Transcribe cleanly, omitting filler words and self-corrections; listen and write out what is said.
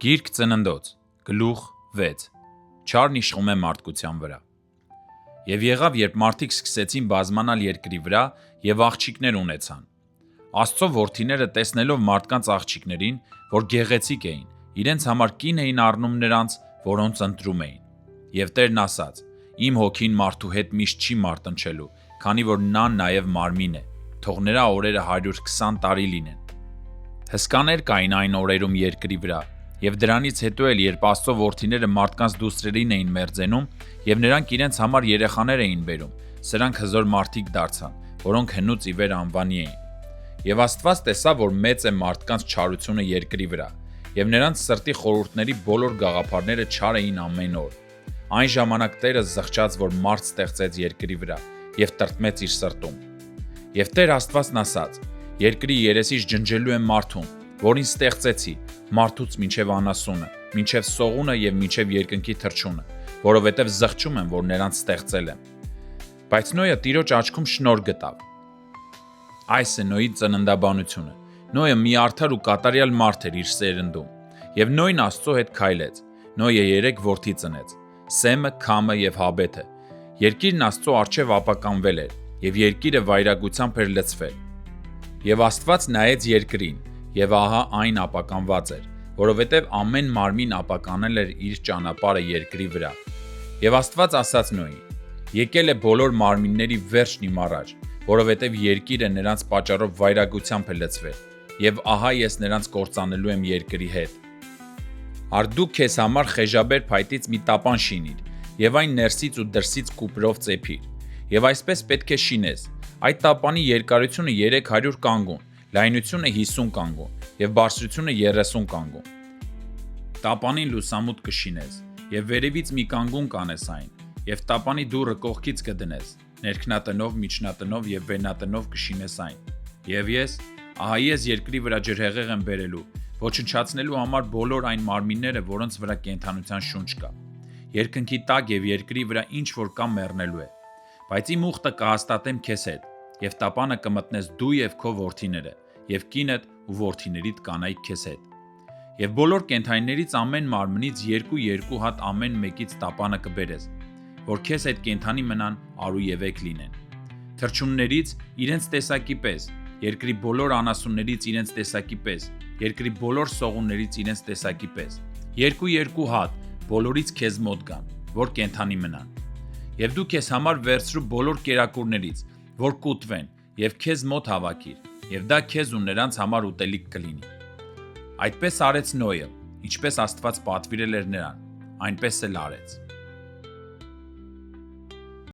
Գիրք ծննդոց, գլուխ 6, չարն իշխում է մարդկության վրա։ Եվ եղավ, երբ մարդիկ սկսեցին բազմանալ երկրի վրա և աղջիկներ ունեցան։ Աստծո որդիները տեսնելով մարդկանց աղջիկներին, որ գեղեցիկ էին, իրենց համար կին էին առնում նրանց, որոնց ընտրում էին։ Եվ Տերն ասաց. Իմ հոգին մարդու հետ միշտ չի մարտնչելու, քանի որ նա նաև մարմին է, թող նրա օրերը 120 տարի լինեն։ Հսկաներ կային այն օրերում երկրի վրա, և դրանից հետո էլ, երբ Աստծո որդիները մարդկանց դուստրերին էին մերձենում, և նրանք իրենց համար երեխաներ էին բերում, սրանք հզոր մարդիկ դարձան, որոնք հնուց ի վեր անվանի էին։ Եվ Աստված տեսավ, որ մեծ է մարդկանց չարությունը երկրի վրա, և նրանց սրտի խորհուրդների բոլոր գաղափարները չար էին ամեն օր։ Այն ժամանակ Տերը զղջաց, որ մարդ ստեղծեց երկրի վրա, և տրտմեց իր սրտում։ Եվ Տեր Աստվածն ասաց. երկրի երեսից ջնջելու եմ մարդուն, որին ստեղծեցի, մարդուց մինչև անասունը, մինչև սողունը և մինչև երկնքի թռչունը, որովհետև զղջում եմ, որ նրանց ստեղծել եմ։ Բայց Նոյը Տիրոջ աչքում շնորհ գտավ։ Այս է Նոյի ծննդաբանությունը։ Նոյը մի արդար ու կատարյալ մարդ էր իր սերնդում, և Նոյն Աստծո հետ քայլեց։ Նոյը 3 որդի ծնեց՝ Սեմը, Քամը և Հաբեթը։ Երկիրն Աստծո առջև ապականվել էր, և երկիրը վայրագությամբ էր լցվել։ Եվ Աստված նայեց երկրին, և ահա այն ապականված էր, որովհետև ամեն մարմին ապականել էր իր ճանապարհը երկրի վրա։ Եվ Աստված ասաց Նոյին. եկել է բոլոր մարմինների վերջն իմ առաջ, որովհետև երկիրը նրանց պատճառով վայրագությամբ է լցվել, և ահա ես նրանց կործանելու եմ երկրի հետ։ Արդ դու քեզ համար խեժաբեր փայտից մի տապան շինիր, և այն ներսից ու դրսից կուպրով ծեփիր, և այսպես պետք է շինես. այդ տապանի երկարությունը 300 կանգուն, լայնությունը 50 կանգուն, և բարձրությունը 30 կանգուն։ Տապանին լուսամուտ կշինես, և վերևից մի կանգուն կանես այն, և տապանի դուռը կողքից կդնես, ներքնատնով, միջնատնով և վենատնով կշինես այն։ Եվ ես, ահա ես երկրի վրա ջրհեղեղ եմ բերելու, ոչնչացնելու համար բոլոր այն մարմինները, որոնց վրա կենդանության շունչ կա։ Երկնքի տակ և երկրի վրա ինչ որ կա մեռնելու է։ Բայց իմ ուխտը կհաստատեմ քեզ հետ, և տապանը կմտնես դու և քո որդիները, և կինդ ու որդիներիդ կանայք քեզ հետ։ Եվ բոլոր կենդանիներից ամեն մարմնից 2 հատ ամեն մեկից տապանը կբերես, որ քեզ հետ կենդանի մնան արուևեք լինեն։ Թռչուններից իրենց տեսակի պես, երկրի բոլոր անասուններից իրենց տեսակի պես, երկրի բոլոր սողուններից իրենց տեսակի պես, 2 հատ բոլորից քեզ մոտ գան, որ կենդանի մնան։ Եվ դու քեզ համար վերցրու բոլոր կերակուրներից, որ կուտվեն, և քեզ մոտ հավաքիր, և դա քեզ ու նրանց համար ուտելիք կլինի։ Այդպես արեց Նոյը, ինչպես Աստված պատվիրել էր նրան, այնպես էլ արեց։